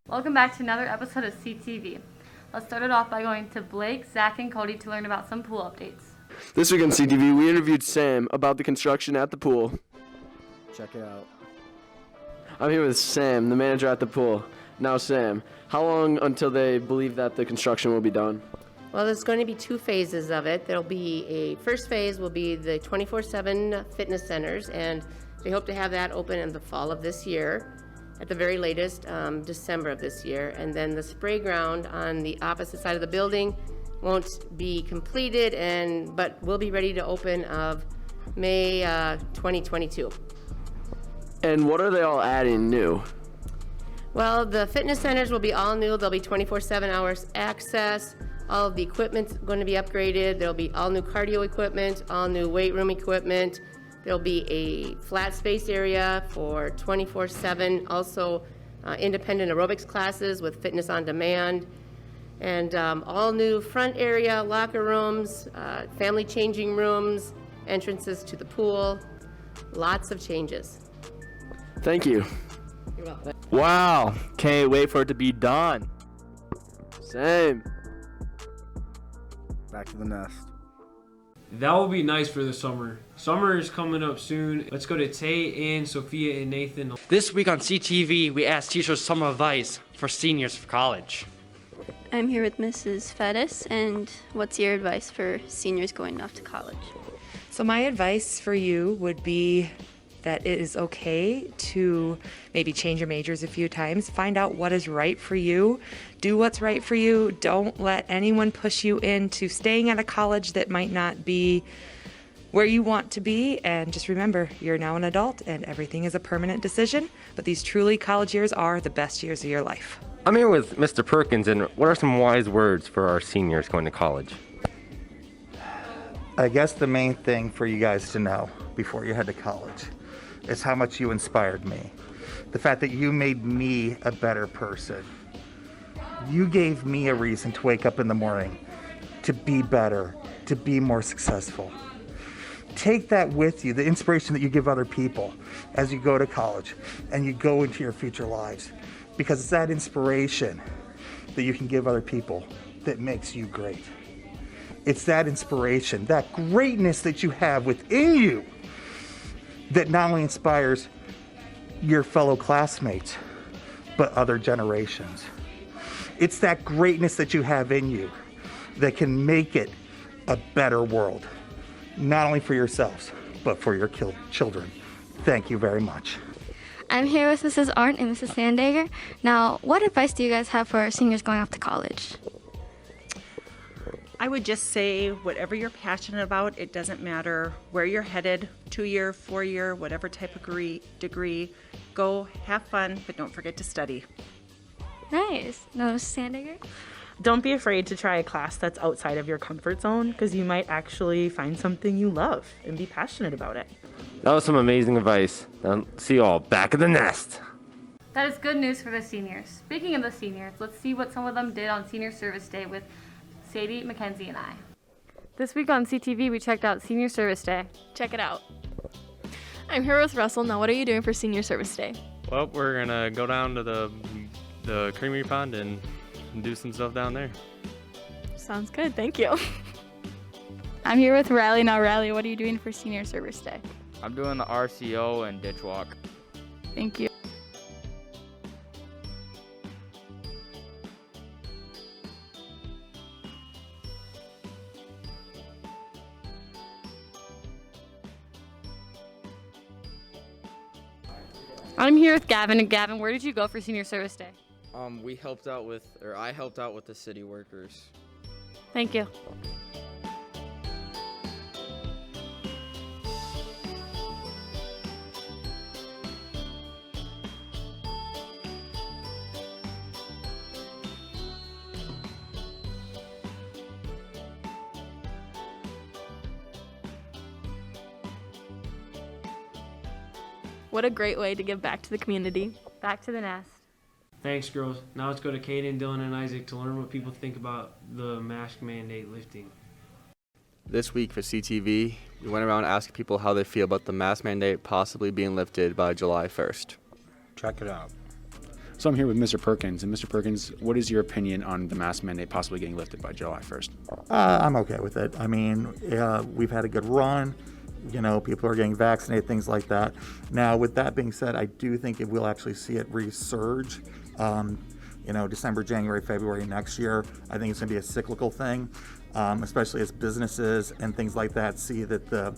Welcome back to another episode of CTV. Let's start it off by going to Blake, Zach, and Cody to learn about some pool updates. This week on CTV, we interviewed Sam about the construction at the pool. Check it out. I'm here with Sam, the manager at the pool. Now, Sam, how long until they believe that the construction will be done? Well, there's going to be two phases of it. There'll be a first phase will be the 24/7 fitness centers, and they hope to have that open in the fall of this year, at the very latest, December of this year. And then the spray ground on the opposite side of the building won't be completed, but will be ready to open of May 2022. And what are they all adding new? Well, the fitness centers will be all new. There'll be 24/7 hours access. All of the equipment's going to be upgraded. There'll be all new cardio equipment, all new weight room equipment. There'll be a flat space area for 24/7, also independent aerobics classes with fitness on demand, and all new front area, locker rooms, family changing rooms, entrances to the pool. Lots of changes. Thank you. You're welcome. Wow, can't wait for it to be done. Same. Back to the nest. That will be nice for the summer. Summer is coming up soon. Let's go to Tay, Ann, Sophia, and Nathan. This week on CTV, we asked teachers some advice for seniors for college. I'm here with Mrs. Fettis, and what's your advice for seniors going off to college? So my advice for you would be that it is okay to maybe change your majors a few times. Find out what is right for you. Do what's right for you. Don't let anyone push you into staying at a college that might not be where you want to be. And just remember, you're now an adult and everything is a permanent decision. But these truly college years are the best years of your life. I'm here with Mr. Perkins, and what are some wise words for our seniors going to college? I guess the main thing for you guys to know before you head to college is how much you inspired me. The fact that you made me a better person. You gave me a reason to wake up in the morning, to be better, to be more successful. Take that with you, the inspiration that you give other people as you go to college and you go into your future lives. Because it's that inspiration that you can give other people that makes you great. It's that inspiration, that greatness that you have within you that not only inspires your fellow classmates, but other generations. It's that greatness that you have in you that can make it a better world, not only for yourselves, but for your children. Thank you very much. I'm here with Mrs. Arndt and Mrs. Sandager. Now, what advice do you guys have for seniors going off to college? I would just say whatever you're passionate about, it doesn't matter where you're headed, 2-year, 4-year, whatever type of degree, go have fun, but don't forget to study. Nice. Now, Mrs. Sandager? Don't be afraid to try a class that's outside of your comfort zone, because you might actually find something you love and be passionate about it. That was some amazing advice. Now, see you all back in the nest. That is good news for the seniors. Speaking of the seniors, let's see what some of them did on Senior Service Day with Sadie, Mackenzie, and I. This week on CTV, we checked out Senior Service Day. Check it out. I'm here with Russell. Now, what are you doing for Senior Service Day? Well, we're going to go down to the creamery pond and do some stuff down there. Sounds good. Thank you. I'm here with Riley. Now, Riley, what are you doing for Senior Service Day? I'm doing the RCO and ditch walk. Thank you. I'm here with Gavin. And Gavin, where did you go for Senior Service Day? I helped out with the city workers. Thank you. What a great way to give back to the community. Back to the nest. Thanks, girls. Now let's go to Kaden, Dylan, and Isaac to learn what people think about the mask mandate lifting. This week for CTV, we went around asking people how they feel about the mask mandate possibly being lifted by July 1st. Check it out. So I'm here with Mr. Perkins. And Mr. Perkins, what is your opinion on the mask mandate possibly getting lifted by July 1st? I'm okay with it. I mean, we've had a good run. You know, people are getting vaccinated, things like that. Now, with that being said, I do think it will actually see it resurge. You know, December, January, February next year. I think it's going to be a cyclical thing, especially as businesses and things like that see that the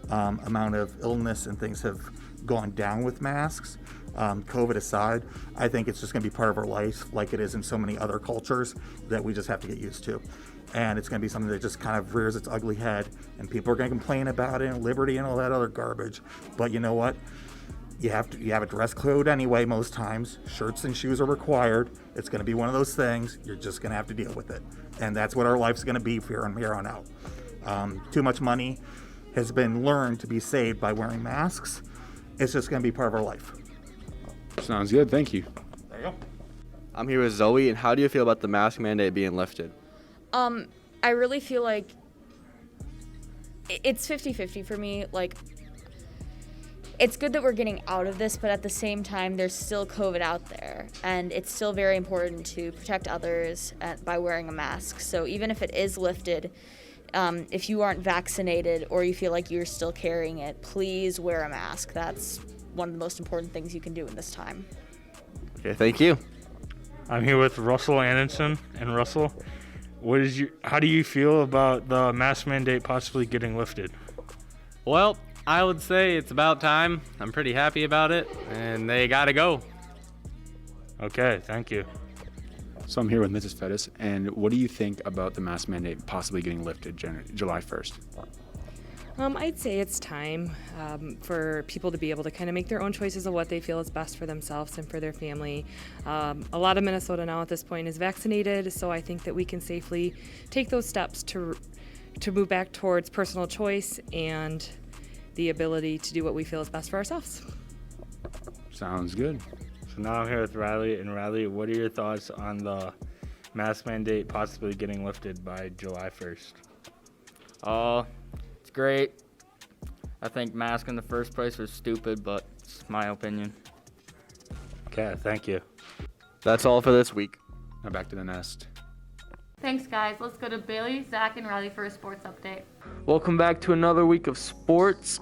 amount of illness and things have gone down with masks. COVID aside, I think it's just going to be part of our life like it is in so many other cultures that we just have to get used to. And it's going to be something that just kind of rears its ugly head, and people are going to complain about it and liberty and all that other garbage. But you know what? You have a dress code anyway most times. Shirts and shoes are required. It's going to be one of those things. You're just going to have to deal with it. And that's what our life's going to be from here on out. Too much money has been learned to be saved by wearing masks. It's just going to be part of our life. Sounds good. Thank you. There you go. I'm here with Zoe, and how do you feel about the mask mandate being lifted? I really feel like it's 50-50 for me. Like, it's good that we're getting out of this, but at the same time, there's still COVID out there, and it's still very important to protect others by wearing a mask. So even if it is lifted, if you aren't vaccinated or you feel like you're still carrying it, please wear a mask. That's one of the most important things you can do in this time. Okay, thank you. I'm here with Russell Anderson. And Russell, how do you feel about the mask mandate possibly getting lifted? Well, I would say it's about time. I'm pretty happy about it, and they gotta go. Okay, thank you. So I'm here with Mrs. Fettis, and what do you think about the mask mandate possibly getting lifted July 1st? I'd say it's time for people to be able to kind of make their own choices of what they feel is best for themselves and for their family. A lot of Minnesota now at this point is vaccinated, so I think that we can safely take those steps to move back towards personal choice and the ability to do what we feel is best for ourselves. Sounds good. So now I'm here with Riley. And Riley, what are your thoughts on the mask mandate possibly getting lifted by July 1st? It's great. I think mask in the first place was stupid, but it's my opinion. Okay, thank you. That's all for this week. Now back to the nest. Thanks, guys. Let's go to Bailey, Zach, and Riley for a sports update. Welcome back to another week of sports.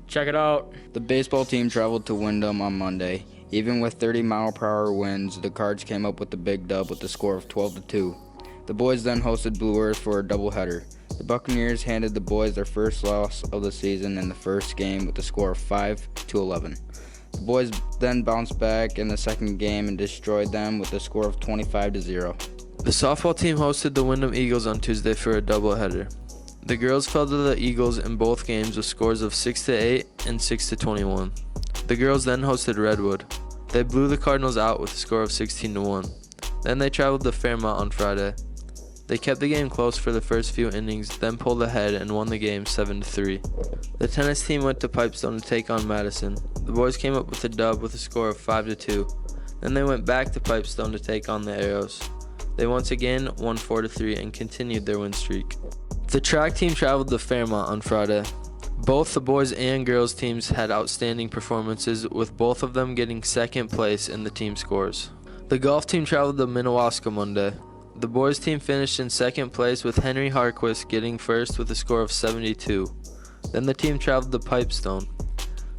Check it out. The baseball team traveled to Wyndham on Monday. Even with 30-mile-per-hour winds, the Cards came up with the big dub with a score of 12-2. The boys then hosted Blue Earth for a doubleheader. The Buccaneers handed the boys their first loss of the season in the first game with a score of 5-11. The boys then bounced back in the second game and destroyed them with a score of 25-0. The softball team hosted the Wyndham Eagles on Tuesday for a doubleheader. The girls fell to the Eagles in both games with scores of 6-8 and 6-21. The girls then hosted Redwood. They blew the Cardinals out with a score of 16-1. Then they traveled to Fairmont on Friday. They kept the game close for the first few innings, then pulled ahead and won the game 7-3. The tennis team went to Pipestone to take on Madison. The boys came up with a dub with a score of 5-2. Then they went back to Pipestone to take on the Arrows. They once again won 4-3 and continued their win streak. The track team traveled to Fairmont on Friday. Both the boys and girls teams had outstanding performances, with both of them getting second place in the team scores. The golf team traveled to Minnewaska Monday. The boys team finished in second place with Henry Harquist getting first with a score of 72. Then the team traveled to Pipestone.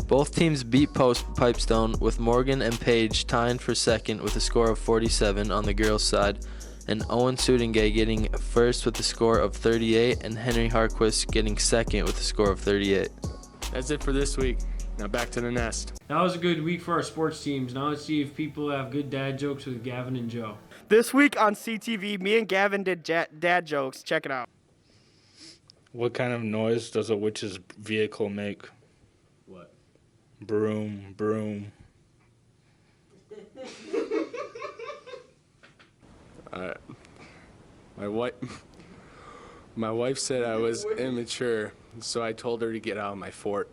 Both teams beat Pipestone, with Morgan and Page tying for second with a score of 47 on the girls' side, and Owen Sudingay getting first with a score of 38 and Henry Harquist getting second with a score of 38. That's it for this week. Now back to the nest. That was a good week for our sports teams. Now let's see if people have good dad jokes with Gavin and Joe. This week on CTV, me and Gavin did dad jokes. Check it out. What kind of noise does a witch's vehicle make? What? Broom, broom. My wife said I was immature, so I told her to get out of my fort.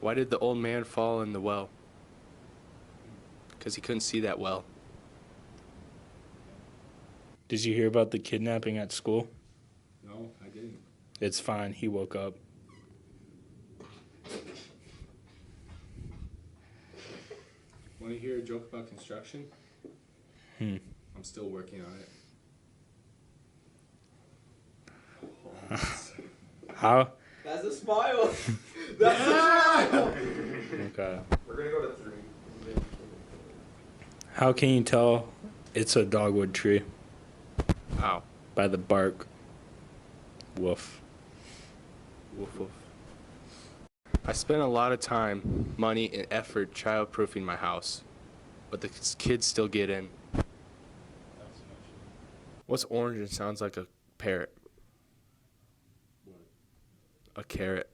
Why did the old man fall in the well? Because he couldn't see that well. Did you hear about the kidnapping at school? No, I didn't. It's fine. He woke up. Want to hear a joke about construction? I'm still working on it. How? That's a smile. That's a smile. Okay. We're gonna go to 3. How can you tell it's a dogwood tree? How? By the bark. Woof. Woof woof. I spent a lot of time, money, and effort child-proofing my house, but the kids still get in. What's orange and sounds like a parrot? A carrot.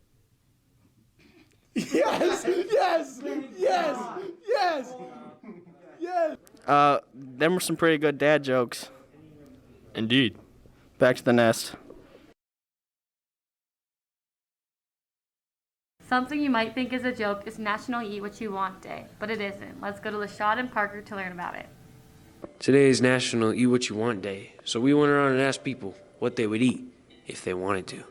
Yes! Yes! Yes! Yes! Yes! Them were some pretty good dad jokes. Indeed. Back to the nest. Something you might think is a joke is National Eat What You Want Day, but it isn't. Let's go to LaShawn and Parker to learn about it. Today is National Eat What You Want Day, so we went around and asked people what they would eat if they wanted to.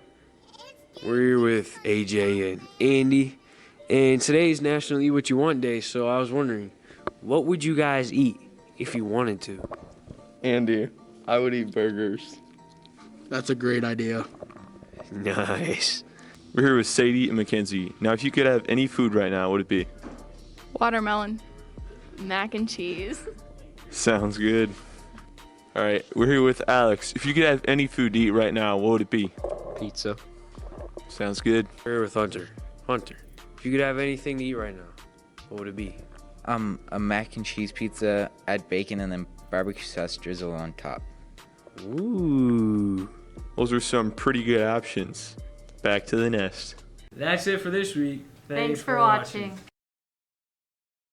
We're here with AJ and Andy, and today is National Eat What You Want Day, so I was wondering, what would you guys eat if you wanted to? Andy, I would eat burgers. That's a great idea. Nice. We're here with Sadie and Mackenzie. Now, if you could have any food right now, what would it be? Watermelon. Mac and cheese. Sounds good. All right, we're here with Alex. If you could have any food to eat right now, what would it be? Pizza. Sounds good. We're here with Hunter. Hunter, if you could have anything to eat right now, what would it be? A mac and cheese pizza, add bacon and then barbecue sauce drizzle on top. Ooh. Those are some pretty good options. Back to the nest. That's it for this week. Thanks for watching.